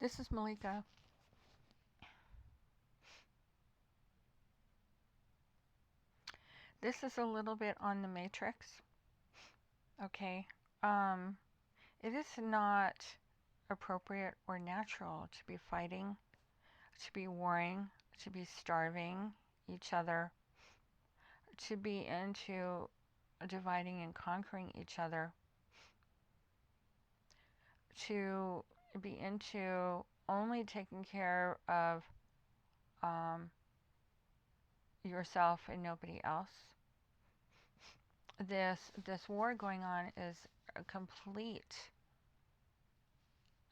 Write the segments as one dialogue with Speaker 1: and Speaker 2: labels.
Speaker 1: This is Malika. This is a little bit on the matrix. Okay. Um, it is not appropriate or natural to be fighting, to be warring, to be starving each other, to be into dividing and conquering each other, to be into only taking care of um, yourself and nobody else. This war going on is a complete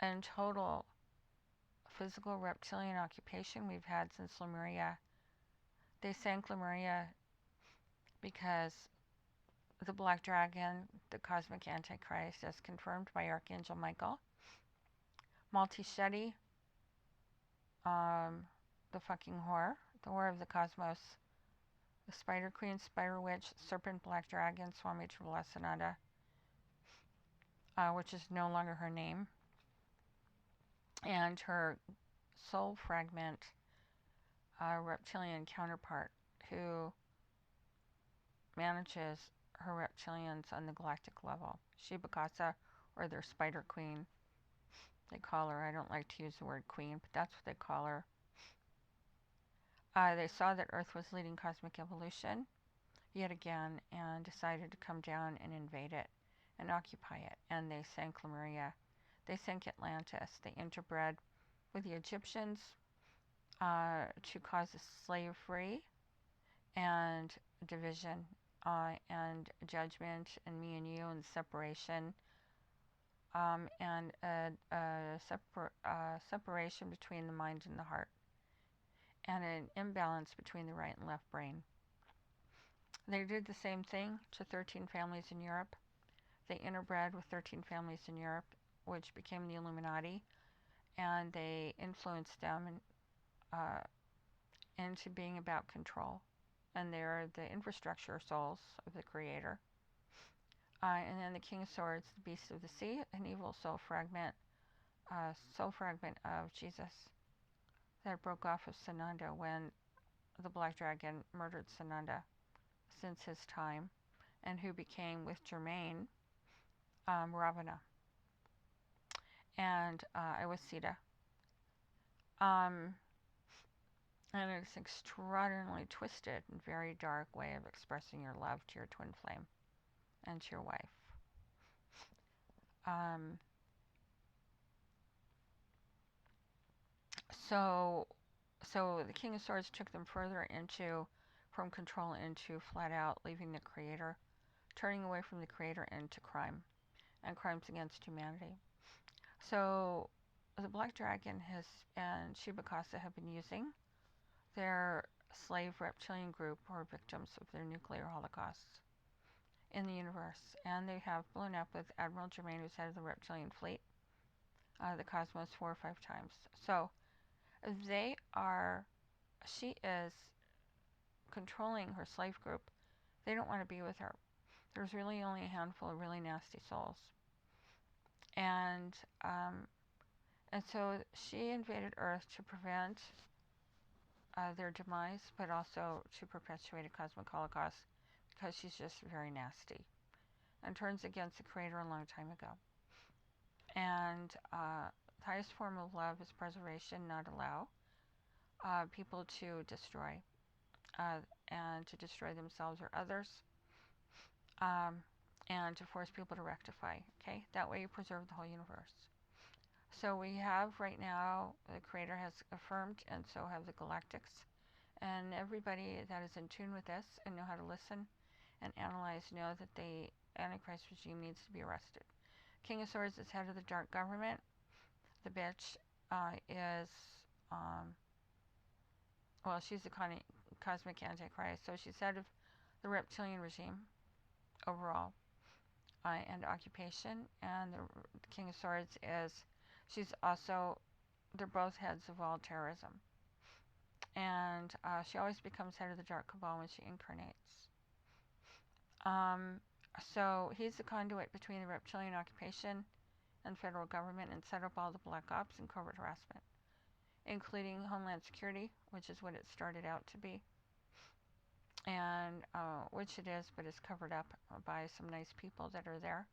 Speaker 1: and total physical reptilian occupation we've had since Lemuria. They sank Lemuria because the Black Dragon, the cosmic Antichrist, as confirmed by Archangel Michael, Malti Shetty, the fucking whore, the whore of the cosmos, the Spider Queen, Spider Witch, Serpent Black Dragon, Swami Trivalasana, which is no longer her name, and her soul fragment reptilian counterpart who manages her reptilians on the galactic level. Shibakasa, or their Spider Queen, they call her. I don't like to use the word queen, but that's what they call her. They saw that Earth was leading cosmic evolution yet again and decided to come down and invade it and occupy it. And they sank Lemuria. They sank Atlantis. They interbred with the Egyptians to cause slavery and division and judgment and me and you and separation and a separation between the mind and the heart and an imbalance between the right and left brain. They did the same thing to 13 families in Europe. They interbred with 13 families in Europe, which became the Illuminati, and they influenced them into being about control. And they're the infrastructure souls of the Creator. And then the King of Swords, the Beast of the Sea, an evil soul fragment of Jesus that broke off of Sananda when the Black Dragon murdered Sananda since his time, and who became, with Germain, Ravana. And I was Sita. And it's an extraordinarily twisted and very dark way of expressing your love to your twin flame and to your wife. So the King of Swords took them further from control into flat out leaving the Creator, turning away from the Creator into crime and crimes against humanity. So the Black Dragon and Shibakasa have been using their slave reptilian group who are victims of their nuclear holocausts in the universe, and they have blown up with Admiral Germain, who's head of the reptilian fleet, the cosmos 4 or 5 times. So she is controlling her slave group. They don't want to be with her. There's really only a handful of really nasty souls, and so she invaded Earth to prevent their demise, but also to perpetuate a cosmic holocaust because she's just very nasty and turns against the Creator a long time ago. And the highest form of love is preservation, not allow people to destroy and to destroy themselves or others, and to force people to rectify. Okay, that way you preserve the whole universe. So we have right now, the Creator has affirmed, and so have the galactics, and everybody that is in tune with this and know how to listen and analyze know that the Antichrist regime needs to be arrested. King of Swords is head of the dark government. The bitch is, she's the cosmic Antichrist, so she's head of the reptilian regime overall and occupation. And the King of Swords they're both heads of all terrorism. And she always becomes head of the dark cabal when she incarnates. So he's the conduit between the reptilian occupation and federal government and set up all the black ops and covert harassment, including Homeland Security, which is what it started out to be, and which it is, but it's covered up by some nice people that are there,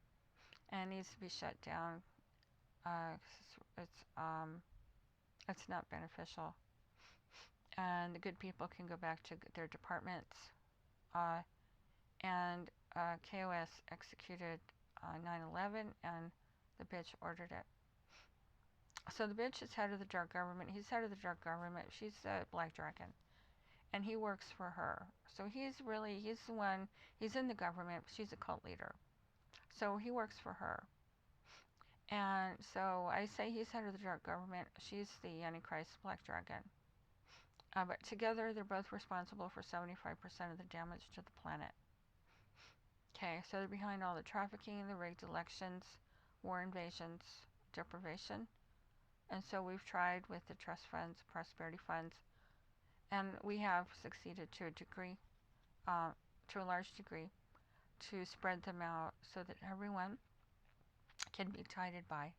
Speaker 1: and needs to be shut down. It's it's not beneficial, and the good people can go back to their departments. And KOS executed 9/11, and the bitch ordered it. So the bitch is head of the dark government. He's head of the dark government. She's the black dragon, and he works for her. So he's the one. He's in the government. She's a cult leader. So he works for her. And so I say he's head of the dark government. She's the Antichrist black dragon. But together, they're both responsible for 75% of the damage to the planet. Okay, so they're behind all the trafficking, the rigged elections, war invasions, deprivation. And so we've tried with the trust funds, prosperity funds, and we have succeeded to a degree, to a large degree, to spread them out so that everyone can be guided by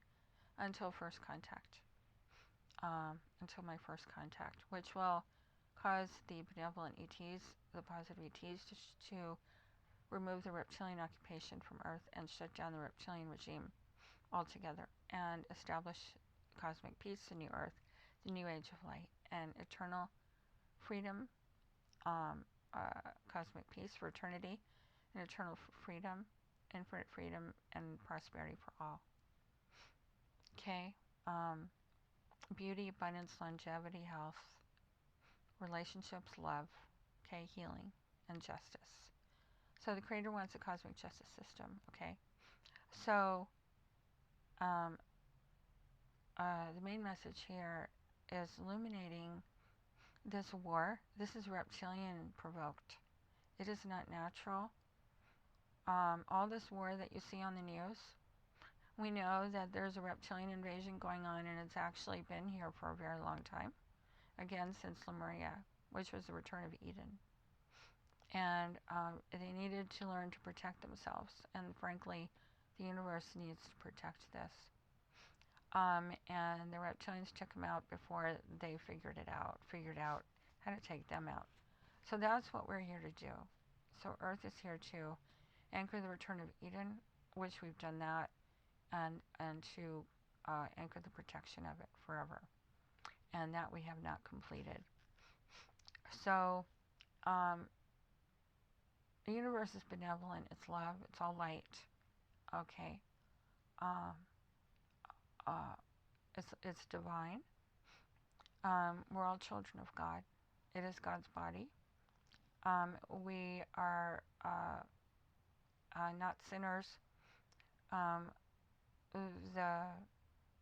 Speaker 1: until first contact, until my first contact, which will cause the benevolent ETs, the positive ETs, to remove the reptilian occupation from Earth and shut down the reptilian regime altogether and establish cosmic peace, the new Earth, the new age of light, and eternal freedom, cosmic peace for eternity, and eternal freedom, infinite freedom, and prosperity for all. Okay, beauty, abundance, longevity, health, relationships, love, okay, healing, and justice. So the Creator wants a cosmic justice system, okay? So the main message here is illuminating this war. This is reptilian provoked. It is not natural. All this war that you see on the news, we know that there's a reptilian invasion going on, and it's actually been here for a very long time. Again, since Lemuria, which was the return of Eden. And they needed to learn to protect themselves. And frankly, the universe needs to protect this. And the reptilians took them out before they figured out how to take them out. So that's what we're here to do. So Earth is here to anchor the return of Eden, which we've done that, and to anchor the protection of it forever. And that we have not completed. So the universe is benevolent. It's love. It's all light. Okay. It's divine. We're all children of God. It is God's body. We are not sinners.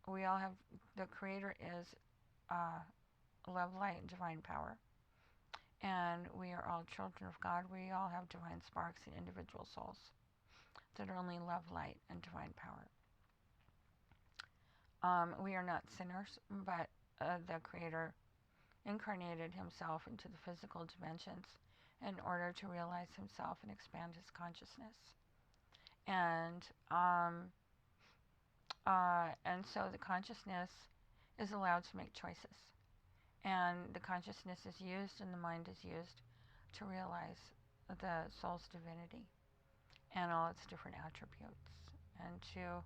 Speaker 1: We all have, the Creator is love, light, and divine power. And we are all children of God. We all have divine sparks and individual souls that are only love, light, and divine power. We are not sinners, but the Creator incarnated himself into the physical dimensions in order to realize himself and expand his consciousness. And so the consciousness is allowed to make choices. And the consciousness is used and the mind is used to realize the soul's divinity and all its different attributes and to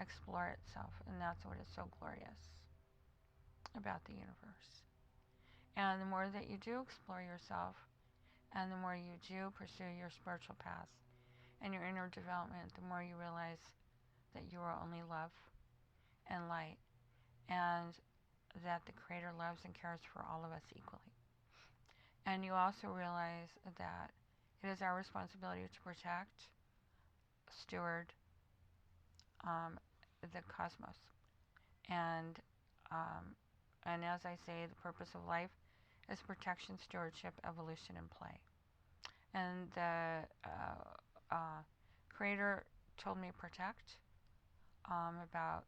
Speaker 1: explore itself. And that's what is so glorious about the universe. And the more that you do explore yourself, and the more you do pursue your spiritual path and your inner development, the more you realize that you are only love and light, and that the Creator loves and cares for all of us equally. And you also realize that it is our responsibility to protect, steward the cosmos. And as I say, the purpose of life is protection, stewardship, evolution, and play. And the Creator told me protect about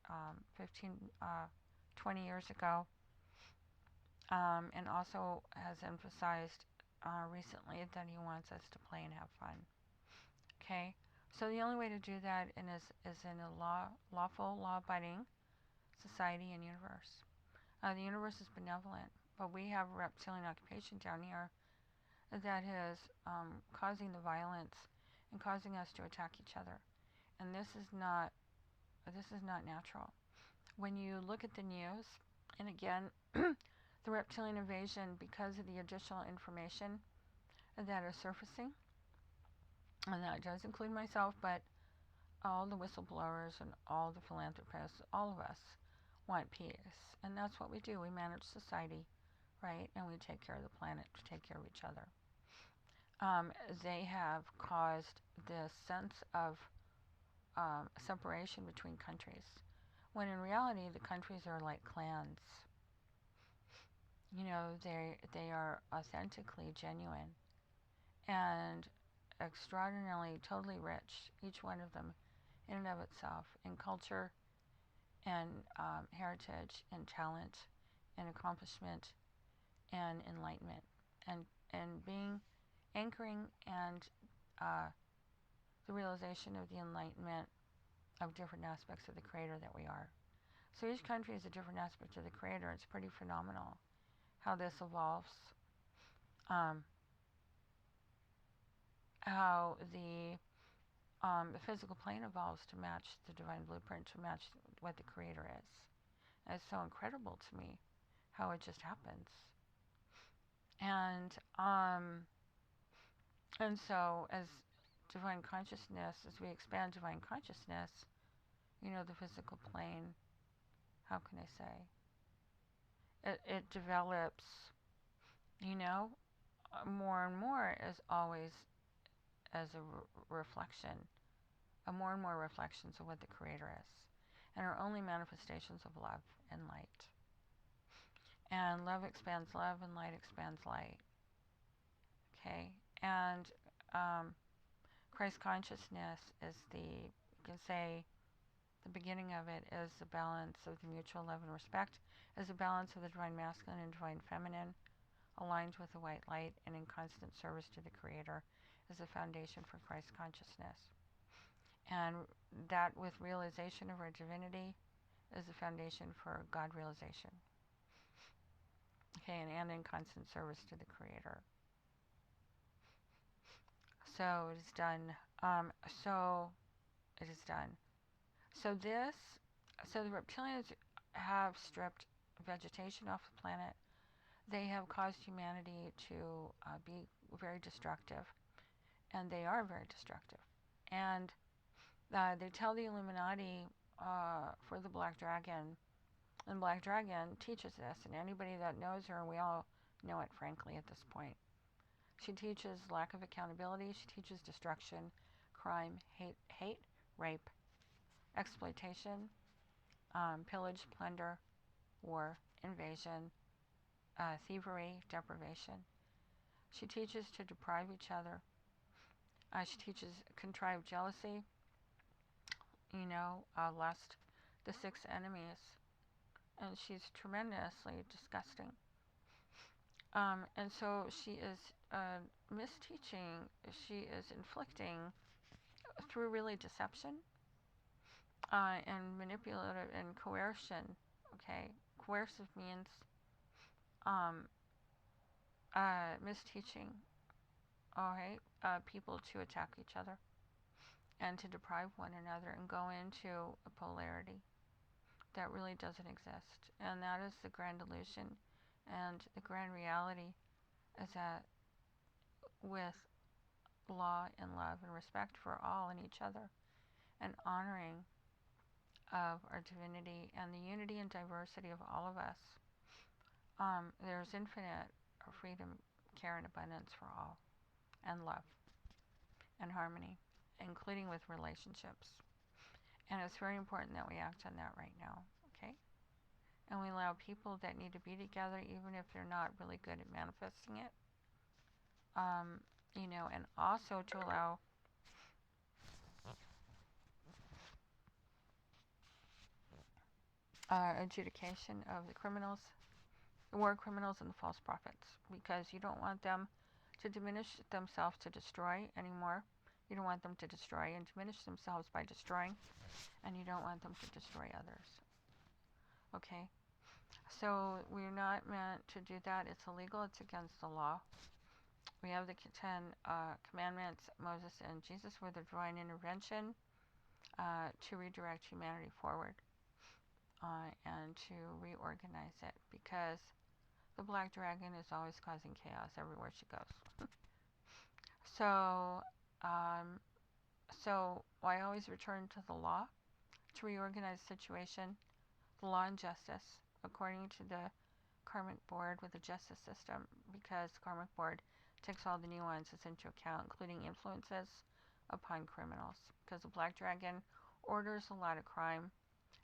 Speaker 1: 20 years ago, and also has emphasized recently that he wants us to play and have fun. Okay, So the only way to do that is in a lawful, law-abiding society and universe. The universe is benevolent, but we have a reptilian occupation down here that is causing the violence and causing us to attack each other. And this is not natural. When you look at the news, and again, the reptilian invasion, because of the additional information that is surfacing, and that does include myself, but all the whistleblowers and all the philanthropists, all of us want peace. And that's what we do. We manage society, right? And we take care of the planet, to take care of each other. They have caused this sense of separation between countries, when in reality the countries are like clans. You know, they are authentically genuine and extraordinarily, totally rich, each one of them in and of itself, in culture and heritage and talent and accomplishment and enlightenment, and being anchoring and the realization of the enlightenment of different aspects of the Creator that we are. So each country is a different aspect of the Creator. It's pretty phenomenal how this evolves, how the physical plane evolves to match the divine blueprint, to match what the Creator is. And it's so incredible to me how it just happens. And so as divine consciousness, as we expand divine consciousness, you know, the physical plane, how can I say, it develops, you know, more and more as always as a reflection, more and more reflections of what the Creator is, and are only manifestations of love and light. And love expands love, and light expands light. Okay? And Christ consciousness is you can say, the beginning of it is the balance of the mutual love and respect, is the balance of the divine masculine and divine feminine, aligned with the white light and in constant service to the Creator, is the foundation for Christ consciousness. And that, with realization of our divinity, is the foundation for God realization. Okay, and in constant service to the Creator. So it is done. So it is done. So the reptilians have stripped vegetation off the planet. They have caused humanity to be very destructive, and they are very destructive. And they tell the Illuminati for the Black Dragon, and Black Dragon teaches this, and anybody that knows her, and we all know it, frankly, at this point. She teaches lack of accountability. She teaches destruction, crime, hate, rape, exploitation, pillage, plunder, war, invasion, thievery, deprivation. She teaches to deprive each other. She teaches contrived jealousy, you know, lust, the six enemies. And she's tremendously disgusting. And so she is misteaching, she is inflicting through really deception and manipulative and coercion. Okay, coercive means misteaching, alright, people to attack each other and to deprive one another and go into a polarity that really doesn't exist. And that is the grand illusion, and the grand reality is that with law and love and respect for all and each other, and honoring of our divinity and the unity and diversity of all of us, there's infinite freedom, care, and abundance for all, and love, and harmony, including with relationships. And it's very important that we act on that right now, okay? And we allow people that need to be together, even if they're not really good at manifesting it, you know, and also to allow adjudication of the criminals, the war criminals, and the false prophets, because you don't want them to diminish themselves to destroy anymore. You don't want them to destroy and diminish themselves by destroying, and you don't want them to destroy others. Okay? So we're not meant to do that. It's illegal. It's against the law. We have the 10 commandments. Moses and Jesus were the divine intervention to redirect humanity forward and to reorganize it, because the black dragon is always causing chaos everywhere she goes. So, so I always return to the law to reorganize the situation, the law and justice, according to the karmic board with the justice system, because the karmic board takes all the nuances into account, including influences upon criminals, because the black dragon orders a lot of crime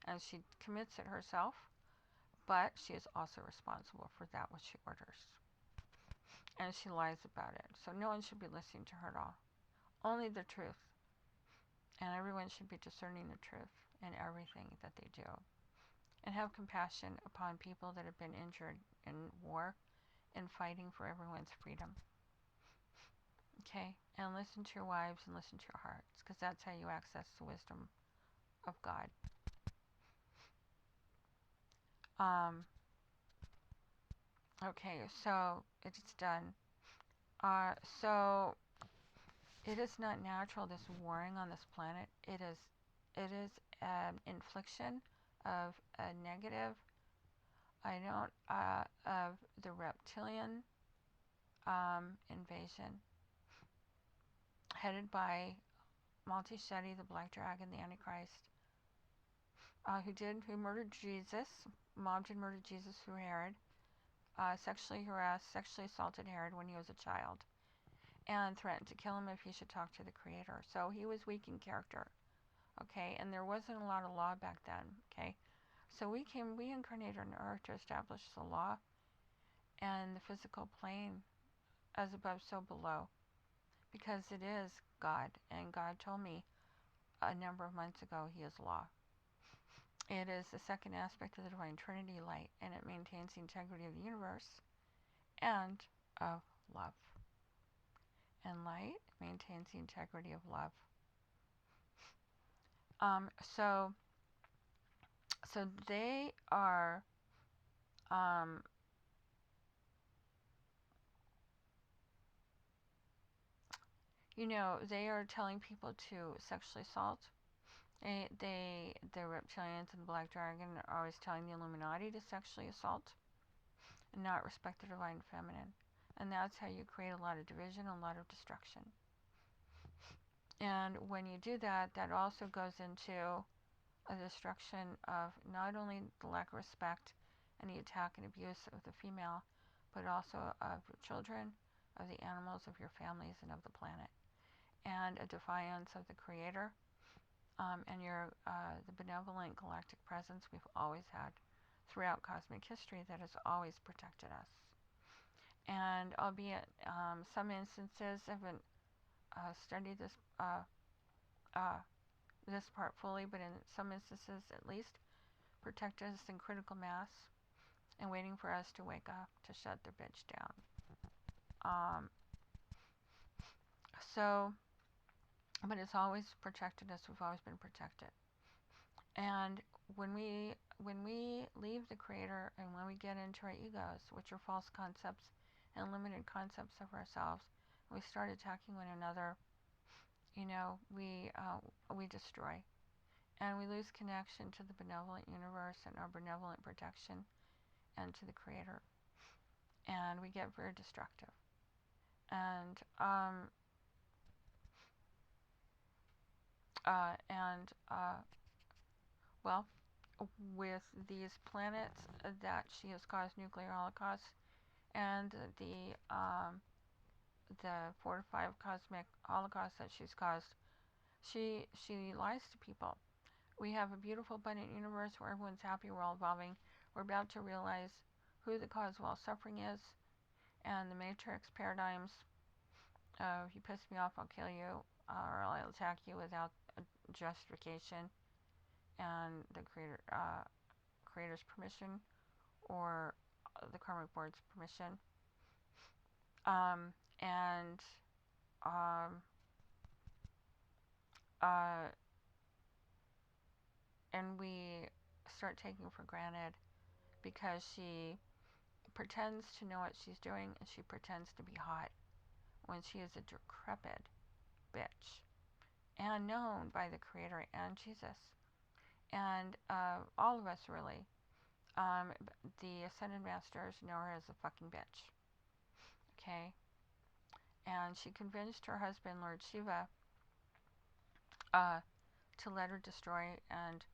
Speaker 1: and she commits it herself, but she is also responsible for that which she orders, and she lies about it. So no one should be listening to her at all, only the truth, and everyone should be discerning the truth in everything that they do, and have compassion upon people that have been injured in war and fighting for everyone's freedom. Okay, and listen to your wives and listen to your hearts, because that's how you access the wisdom of God. Okay, so it's done. So it is not natural, this warring on this planet. It is an infliction of a negative, of the reptilian invasion, headed by Malti Shetty, the Black Dragon, the Antichrist, who murdered Jesus, mobbed and murdered Jesus through Herod, sexually harassed, sexually assaulted Herod when he was a child, and threatened to kill him if he should talk to the Creator. So he was weak in character, okay, and there wasn't a lot of law back then, okay. So we incarnated on earth to establish the law and the physical plane, as above, so below, because it is God, and God told me a number of months ago He is law. It is the second aspect of the Divine Trinity light, and it maintains the integrity of the universe and of love. And light maintains the integrity of love. So they are, they are telling people to sexually assault. The reptilians and the Black Dragon are always telling the Illuminati to sexually assault and not respect the divine feminine. And that's how you create a lot of division and a lot of destruction. And when you do that, that also goes into a destruction of not only the lack of respect and the attack and abuse of the female, but also of your children, of the animals, of your families, and of the planet. And a defiance of the Creator, and the benevolent galactic presence we've always had throughout cosmic history that has always protected us. And albeit some instances haven't studied this part fully, but in some instances at least, protect us in critical mass and waiting for us to wake up to shut their bitch down. But it's always protected us. We've always been protected. And when we leave the Creator and when we get into our egos, which are false concepts and limited concepts of ourselves, we start attacking one another, we destroy. And we lose connection to the benevolent universe and our benevolent protection and to the Creator. And we get very destructive. And well, with these planets that she has caused nuclear holocaust, and the 4 to 5 cosmic holocausts that she's caused, she lies to people. We have a beautiful, abundant universe where everyone's happy, we're all evolving. We're about to realize who the cause of all suffering is, and the matrix paradigms if you piss me off, I'll kill you, or I'll attack you without justification and the Creator's permission, or the karmic board's permission. And uh, and we start taking for granted because she pretends to know what she's doing and she pretends to be hot when she is a decrepit bitch and known by the Creator and Jesus and all of us really. Um, the Ascended Masters know her as a fucking bitch. Okay? And she convinced her husband, Lord Shiva, to let her destroy and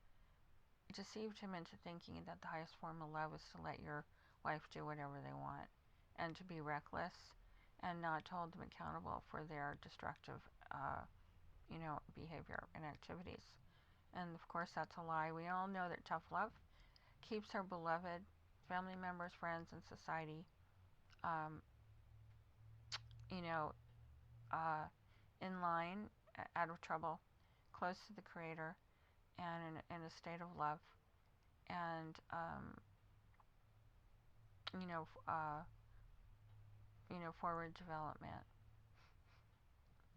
Speaker 1: deceived him into thinking that the highest form of love is to let your wife do whatever they want and to be reckless and not to hold them accountable for their destructive, behavior and activities. And of course, that's a lie. We all know that tough love keeps our beloved family members, friends, and society, um, you know, in line, out of trouble, close to the Creator, and in a state of love, and you know, uh, forward development,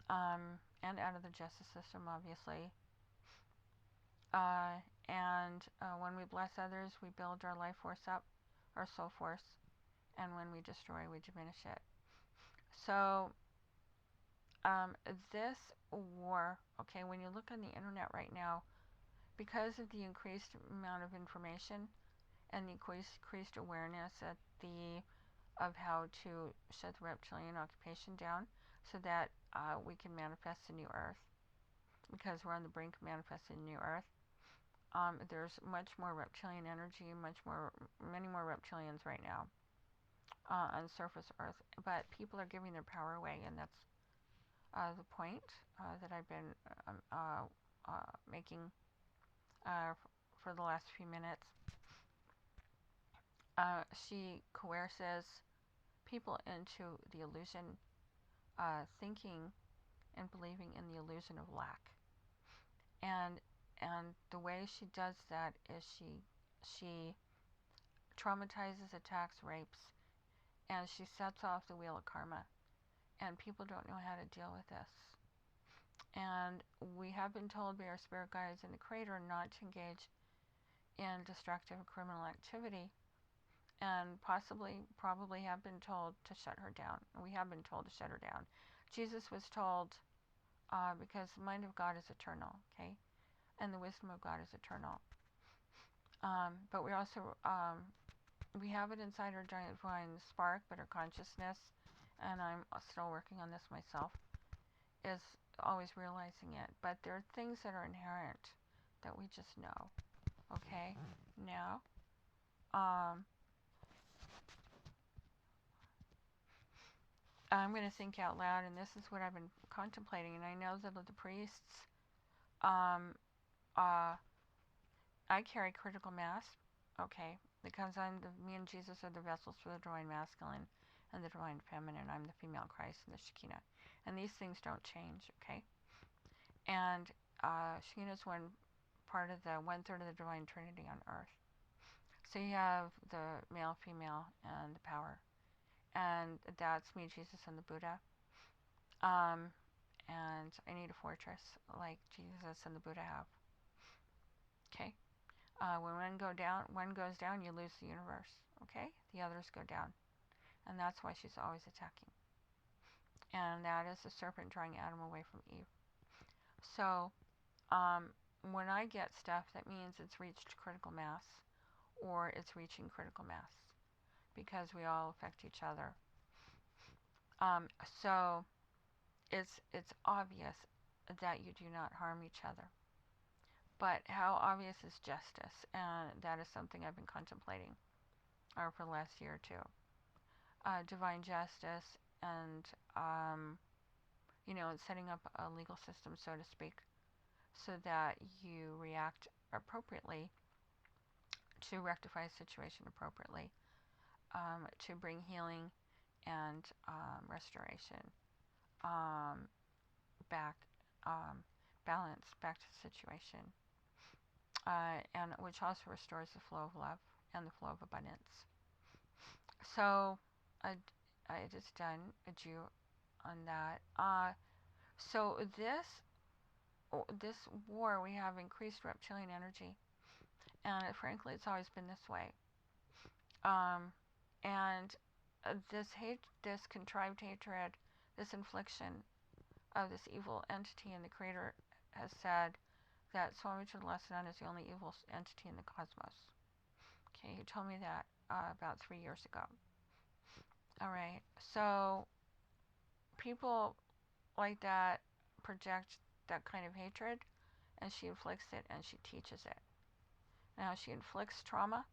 Speaker 1: and out of the justice system, obviously. And when we bless others, we build our life force up, our soul force, and when we destroy, we diminish it. So, this war, okay, when you look on the internet right now, because of the increased amount of information and the increased awareness of how to shut the reptilian occupation down so that we can manifest a new earth, because we're on the brink of manifesting a new earth. There's much more reptilian energy, many more reptilians right now on surface Earth, but people are giving their power away, and that's the point that I've been making for the last few minutes. She coerces people into the illusion, thinking and believing in the illusion of lack, and the way she does that is she traumatizes, attacks, rapes, and she sets off the wheel of karma. And people don't know how to deal with this. And we have been told by our spirit guides and the Creator not to engage in destructive criminal activity, and probably have been told to shut her down. We have been told to shut her down. Jesus was told, because the mind of God is eternal, okay? And the wisdom of God is eternal. But we also, we have it inside our giant divine spark, but our consciousness, and I'm still working on this myself, is always realizing it. But there are things that are inherent that we just know. Okay? Now, I'm going to think out loud, and this is what I've been contemplating. And I know that the priests, um, I carry critical mass, okay, because me and Jesus are the vessels for the divine masculine and the divine feminine. I'm the female Christ and the Shekinah. And these things don't change, okay? And Shekinah is one part of the 1/3 of the divine trinity on earth. So you have the male, female, and the power. And that's me, Jesus, and the Buddha. And I need a fortress like Jesus and the Buddha have. Okay? When one goes down, you lose the universe. Okay? The others go down. And that's why she's always attacking. And that is the serpent drawing Adam away from Eve. So, when I get stuff, that means it's reached critical mass, or it's reaching critical mass, because we all affect each other. So it's obvious that you do not harm each other. But how obvious is justice? And that is something I've been contemplating for the last year or two. Divine justice and, setting up a legal system, so to speak, so that you react appropriately to rectify a situation appropriately, to bring healing and restoration back, balance back to the situation, and which also restores the flow of love and the flow of abundance. So it is done. Adieu on that. So this this war, we have increased reptilian energy, and frankly, it's always been this way. Um, and this contrived hatred, this infliction of this evil entity, and the Creator has said that Swami Chidananda is the only evil entity in the cosmos. Okay, he told me that about 3 years ago. All right, so people like that project that kind of hatred, and she inflicts it and she teaches it. Now, she inflicts trauma,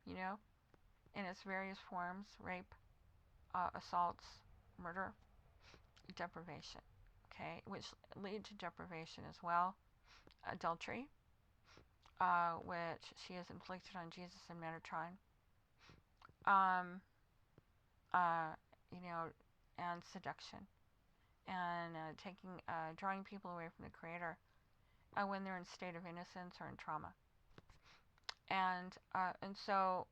Speaker 1: you know, in its various forms: rape, assaults, murder, deprivation, okay, which lead to deprivation as well. Adultery, which she has inflicted on Jesus and Metatron. Um, uh, you know, and seduction, and drawing people away from the Creator when they're in a state of innocence or in trauma. And so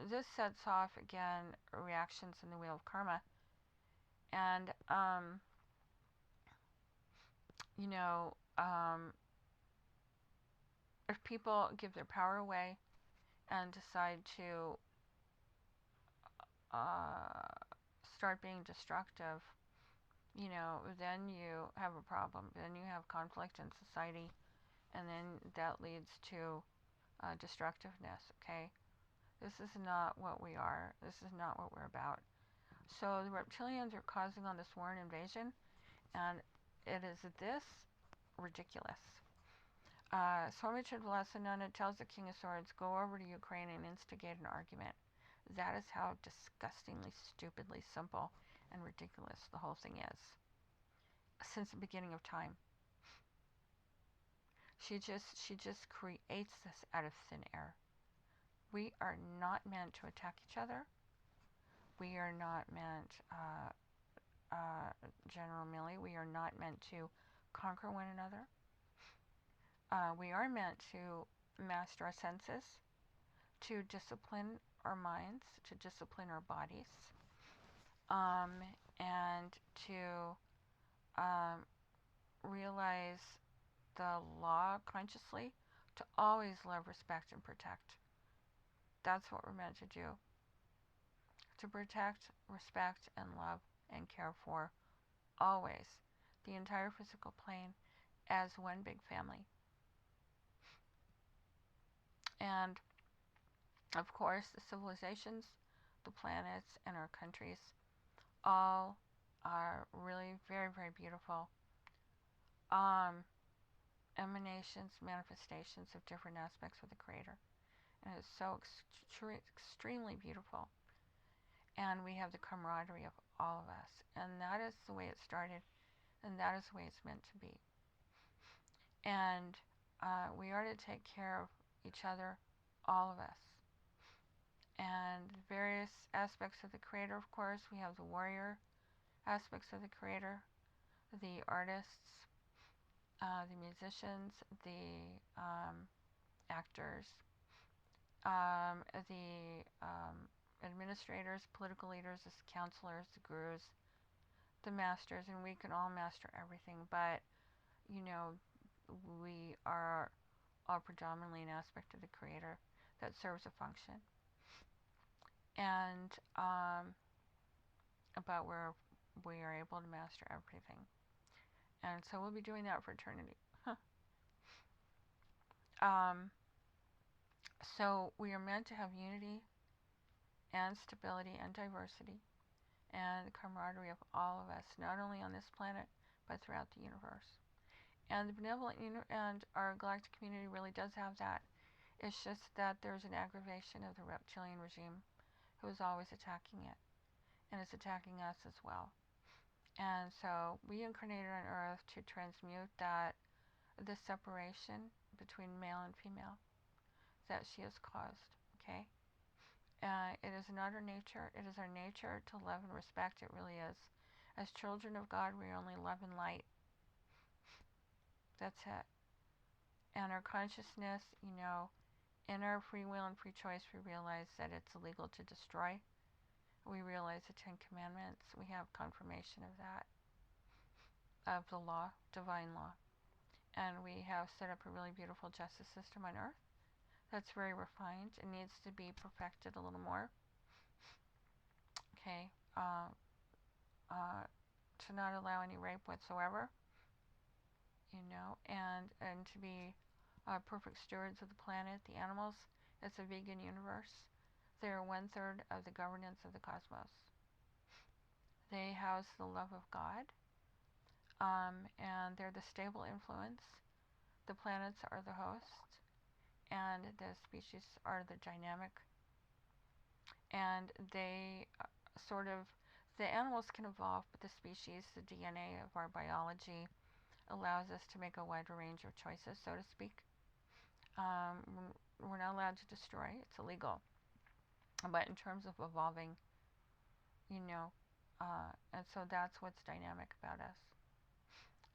Speaker 1: this sets off again reactions in the wheel of karma. And you know, if people give their power away and decide to start being destructive, you know, then you have a problem. Then you have conflict in society, and then that leads to destructiveness. Okay, this is not what we are. This is not what we're about. So the reptilians are causing on this war and invasion, and it is this ridiculous. Swami Chidananda tells the King of Swords, go over to Ukraine and instigate an argument. That is how disgustingly, stupidly simple and ridiculous the whole thing is. Since the beginning of time. She just creates this out of thin air. We are not meant to attack each other. We are not meant, General Milley, we are not meant to conquer one another. We are meant to master our senses, to discipline our minds, to discipline our bodies, and to realize the law consciously, to always love, respect, and protect. That's what we're meant to do. To protect, respect, and love, and care for, always, the entire physical plane as one big family. And, of course, the civilizations, the planets, and our countries all are really very, very beautiful emanations, manifestations of different aspects of the Creator. And it's so extremely beautiful. And we have the camaraderie of all of us. And that is the way it started, and that is the way it's meant to be. And we are to take care of each other, all of us. And various aspects of the Creator, of course. We have the warrior aspects of the Creator, the artists, the musicians, the actors, the administrators, political leaders, the counselors, the gurus, the masters, and we can all master everything. But, you know, we are all predominantly an aspect of the Creator that serves a function. And, but we are able to master everything. And so we'll be doing that for eternity. So we are meant to have unity and stability and diversity and the camaraderie of all of us, not only on this planet, but throughout the universe. And the benevolent and our galactic community really does have that. It's just that there's an aggravation of the reptilian regime who is always attacking it, and is attacking us as well. And so we incarnated on Earth to transmute this separation between male and female that she has caused, okay? It is not our nature. It is our nature to love and respect. It really is. As children of God, we only love and light. That's it. And our consciousness, you know, in our free will and free choice, we realize that it's illegal to destroy. We realize the 10 Commandments. We have confirmation of that, of the law, divine law. And we have set up a really beautiful justice system on Earth that's very refined. It needs to be perfected a little more. Okay. To not allow any rape whatsoever, and to be perfect stewards of the planet, the animals. It's a vegan universe. They are 1/3 of the governance of the cosmos. They house the love of God, and they're the stable influence. The planets are the host, and the species are the dynamic. And they the animals can evolve, but the species, the DNA of our biology, allows us to make a wider range of choices, so to speak. We're not allowed to destroy, it's illegal. But in terms of evolving, and so that's what's dynamic about us.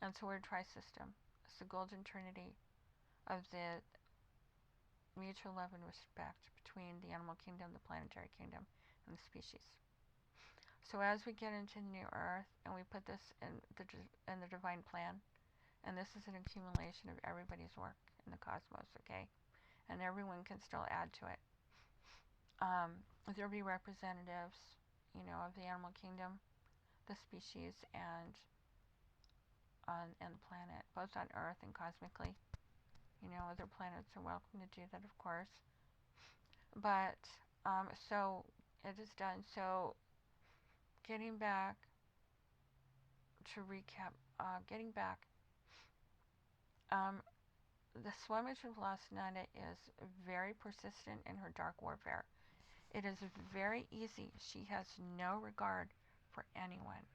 Speaker 1: And so we're a tri-system. It's the golden trinity of the mutual love and respect between the animal kingdom, the planetary kingdom, and the species. So as we get into the new earth and we put this in the divine plan, and this is an accumulation of everybody's work in the cosmos, okay? And everyone can still add to it. There'll be representatives, of the animal kingdom, the species, and the planet, both on Earth and cosmically. Other planets are welcome to do that, of course. But so it is done. So getting back to recap, the Swamitra of Lost Nanda is very persistent in her dark warfare. It is very easy. She has no regard for anyone.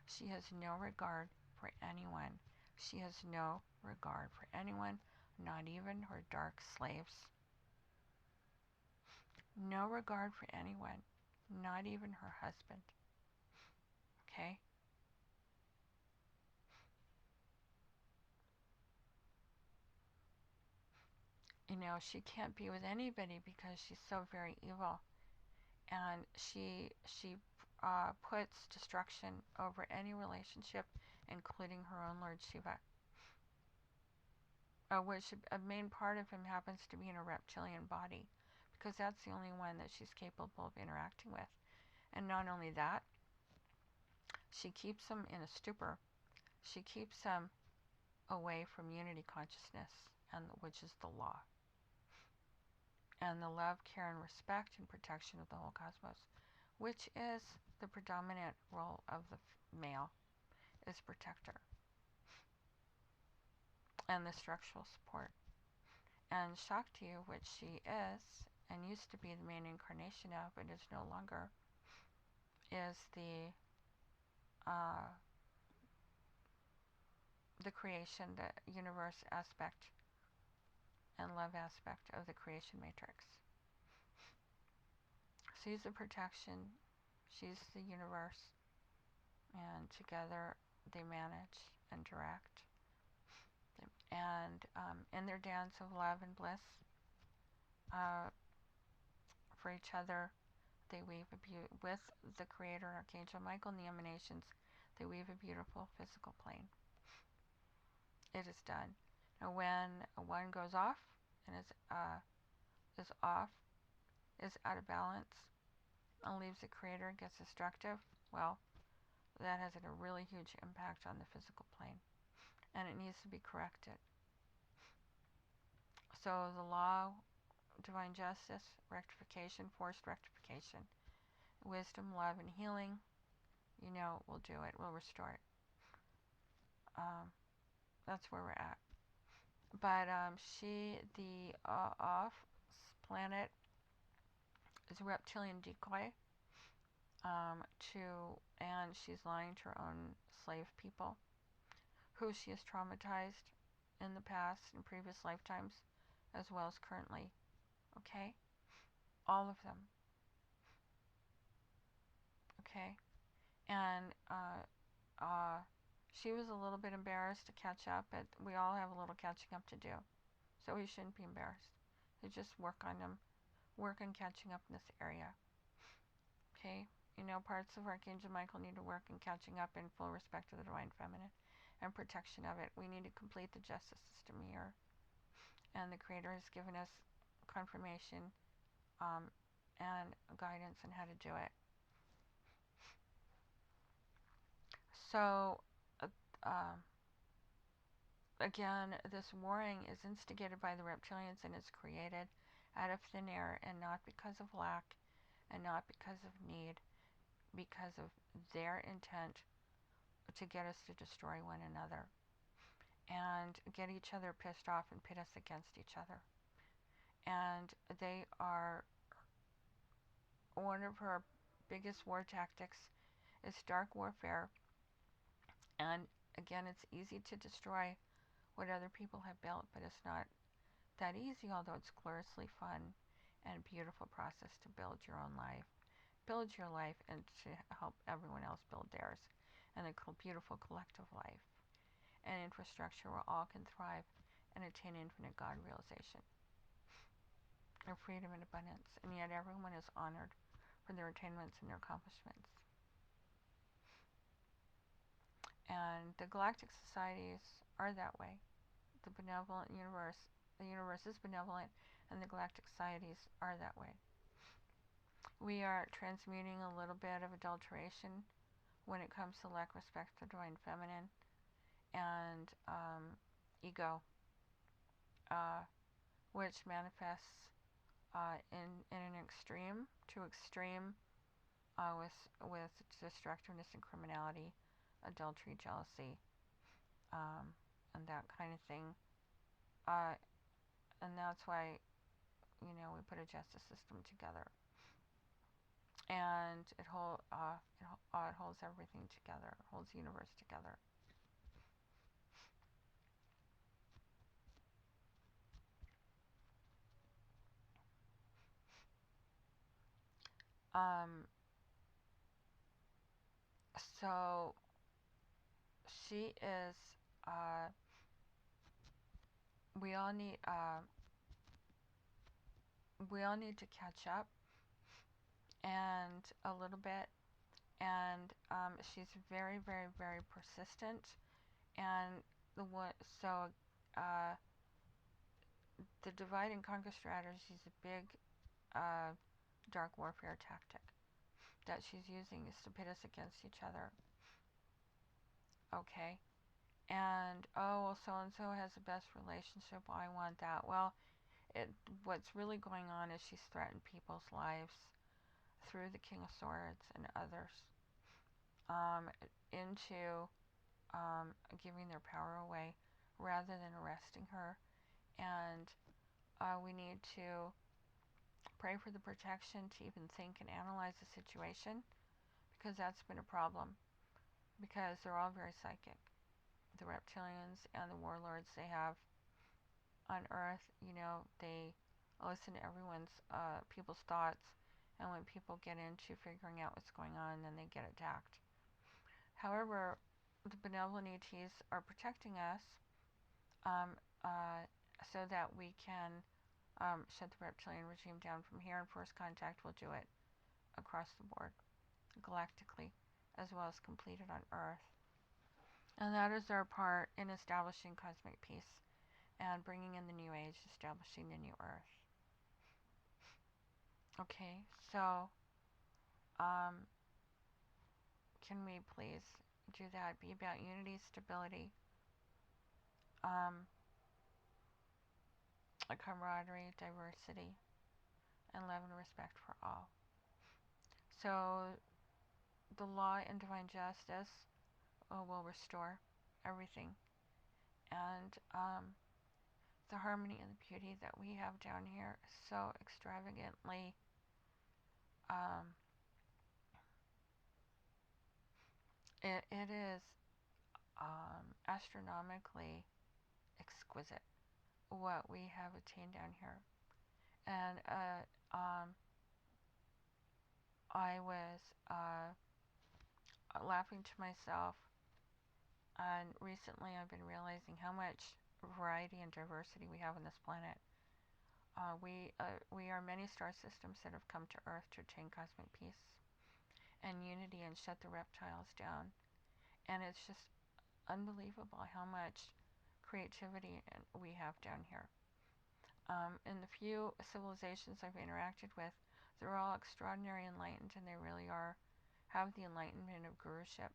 Speaker 1: She has no regard for anyone. She has no regard for anyone, not even her dark slaves. No regard for anyone, not even her husband. Okay? She can't be with anybody because she's so very evil. And she puts destruction over any relationship, including her own Lord Shiva. Which a main part of him happens to be in a reptilian body, because that's the only one that she's capable of interacting with. And not only that, she keeps him in a stupor. She keeps him away from unity consciousness, and which is the law, and the love, care, and respect and protection of the whole cosmos, which is the predominant role of the male, is protector, and the structural support. And Shakti, which she is, and used to be the main incarnation of, but is no longer, is the creation, the universe aspect and love aspect of the creation matrix. She's the protection, she's the universe, and together they manage and direct. And in their dance of love and bliss for each other, they weave with the Creator, Archangel Michael, and the emanations. They weave a beautiful physical plane. It is done. Now, when one goes off and is out of balance, and leaves the Creator, gets destructive, well, that has a really huge impact on the physical plane, and it needs to be corrected. So the law, divine justice, rectification, forced rectification, wisdom, love, and healing, will do it, will restore it. That's where we're at. But the off planet is a reptilian decoy, and she's lying to her own slave people, who she has traumatized in the past, in previous lifetimes, as well as currently. Okay? All of them. Okay? And she was a little bit embarrassed to catch up, but we all have a little catching up to do. So we shouldn't be embarrassed. We just work on catching up in this area. Okay? Parts of Archangel Michael need to work in catching up in full respect to the Divine Feminine. and protection of it. We need to complete the justice system here. And the Creator has given us confirmation and guidance on how to do it. So, uh, uh, again, this warring is instigated by the reptilians and is created out of thin air, and not because of lack and not because of need, because of their intent to get us to destroy one another and get each other pissed off and pit us against each other. And they are, one of her biggest war tactics is dark warfare. And again, it's easy to destroy what other people have built, but it's not that easy, although it's gloriously fun and a beautiful process to build your own life, build your life, and to help everyone else build theirs, and a beautiful collective life and infrastructure where all can thrive and attain infinite God realization and freedom and abundance, and yet everyone is honored for their attainments and their accomplishments. And the galactic societies are that way. The benevolent universe, the universe is benevolent, and the galactic societies are that way. We are transmuting a little bit of adulteration when it comes to lack of respect for divine feminine and ego, which manifests in an extreme to extreme with destructiveness and criminality, adultery, jealousy, and that kind of thing. And that's why, we put a justice system together, and it holds everything together, it holds the universe together. Um, so she is. We all need. We all need to catch up, and a little bit. And she's very, very, very persistent. And the one, so uh, the divide and conquer strategy is a big dark warfare tactic that she's using is to pit us against each other. Okay. And oh, well, so and so has the best relationship. Well, I want that. Well, what's really going on is she's threatened people's lives through the King of Swords and others into giving their power away rather than arresting her. And we need to pray for the protection to even think and analyze the situation, because that's been a problem, because they're all very psychic. The reptilians and the warlords they have on Earth, they listen to everyone's, people's thoughts, and when people get into figuring out what's going on, then they get attacked. However, the benevolent ETs are protecting us um, uh, so that we can shut the reptilian regime down from here, and first contact will do it across the board, galactically, as well as completed on Earth. And that is our part in establishing cosmic peace and bringing in the new age, establishing the new Earth. Okay, so can we please do that? Be about unity, stability, camaraderie, diversity, and love and respect for all. So the law and divine justice will restore everything, and the harmony and the beauty that we have down here is so extravagantly it is astronomically exquisite what we have attained down here. And I was laughing to myself, and recently I've been realizing how much variety and diversity we have on this planet. We are many star systems that have come to Earth to attain cosmic peace and unity and shut the reptiles down. And it's just unbelievable how much creativity we have down here. And the few civilizations I've interacted with, they're all extraordinary enlightened, and they really have the enlightenment of guruship,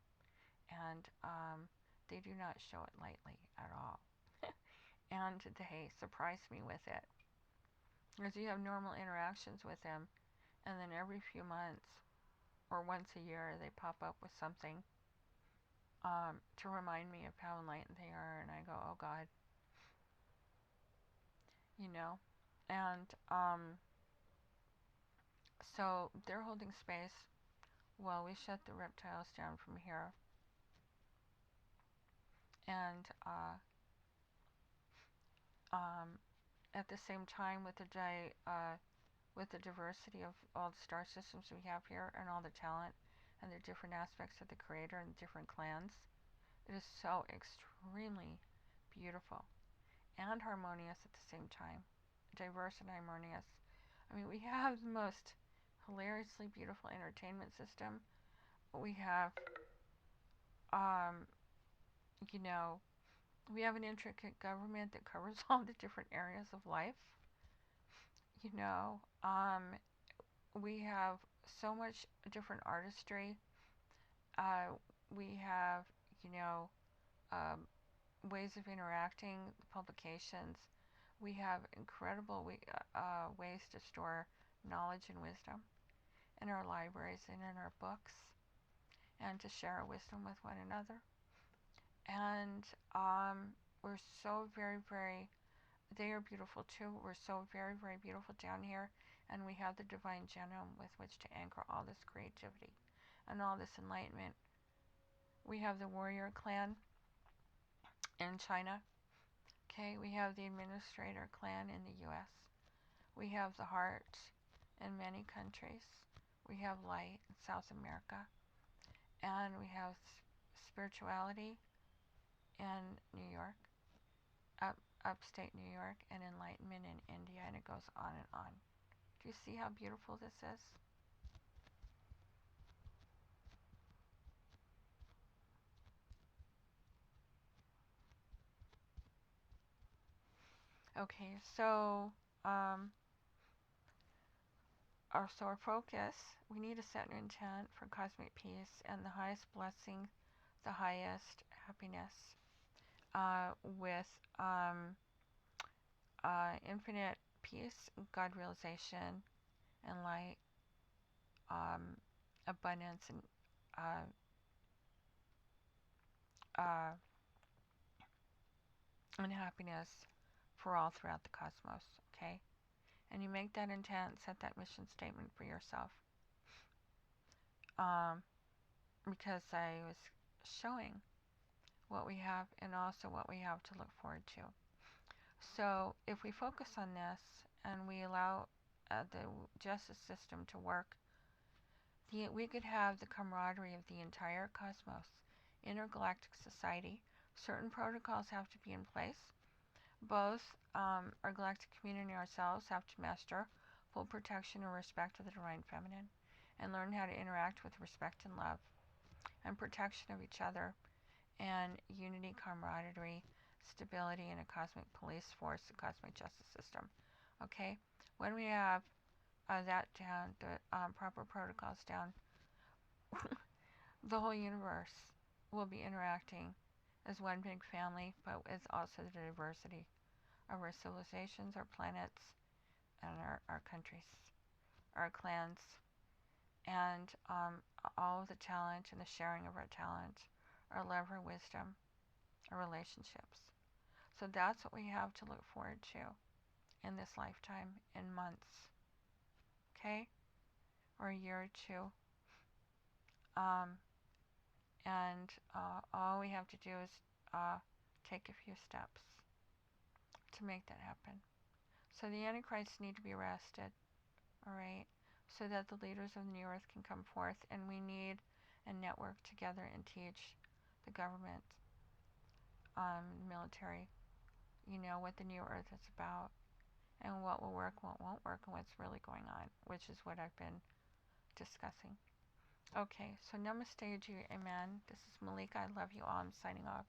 Speaker 1: and they do not show it lightly at all. And they surprise me with it. Because you have normal interactions with them, and then every few months or once a year they pop up with something to remind me of how enlightened they are, and I go, oh God, you know. And so they're holding space while we shut the reptiles down from here. And at the same time, with the diversity of all the star systems we have here, and all the talent, and the different aspects of the Creator and the different clans, it is so extremely beautiful and harmonious at the same time. Diverse and harmonious. I mean, we have the most hilariously beautiful entertainment system. We have, um, you know, we have an intricate government that covers all the different areas of life. You know, we have so much different artistry. We have, you know, um, ways of interacting, the publications. We have incredible ways to store knowledge and wisdom in our libraries and in our books, and to share our wisdom with one another. And we're so very, very, they are beautiful too. We're so very, very beautiful down here. And we have the divine genome with which to anchor all this creativity and all this enlightenment. We have the warrior clan in China. Okay, we have the administrator clan in the US. We have the heart in many countries. We have light in South America. And we have spirituality in New York, upstate New York, and enlightenment in India, and it goes on and on. Do you see how beautiful this is? Okay, so our focus, we need to set an intent for cosmic peace and the highest blessing, the highest happiness, with infinite peace, God realization, and light, um, abundance, uh, uh, and happiness for all throughout the cosmos. Okay, and you make that intent, set that mission statement for yourself. Because I was showing what we have and also what we have to look forward to. So if we focus on this and we allow the justice system to work, we could have the camaraderie of the entire cosmos, intergalactic society. Certain protocols have to be in place. Both our galactic community and ourselves have to master full protection and respect of the divine feminine, and learn how to interact with respect and love and protection of each other, and unity, camaraderie, stability, and a cosmic police force, a cosmic justice system. Okay? When we have that down, the proper protocols down, the whole universe will be interacting as one big family, but with also the diversity of our civilizations, our planets, and our countries, our clans, and all of the talent and the sharing of our talent, our love, our wisdom, our relationships. So that's what we have to look forward to in this lifetime, in months, okay, or a year or two. And all we have to do is take a few steps to make that happen. So the Antichrists need to be arrested, all right, so that the leaders of the new earth can come forth, and we need a network together and teach the government, military, what the new earth is about, and what will work, what won't work, and what's really going on, which is what I've been discussing. Okay, so namaste, adieu, amen. This is Malika. I love you all. I'm signing off.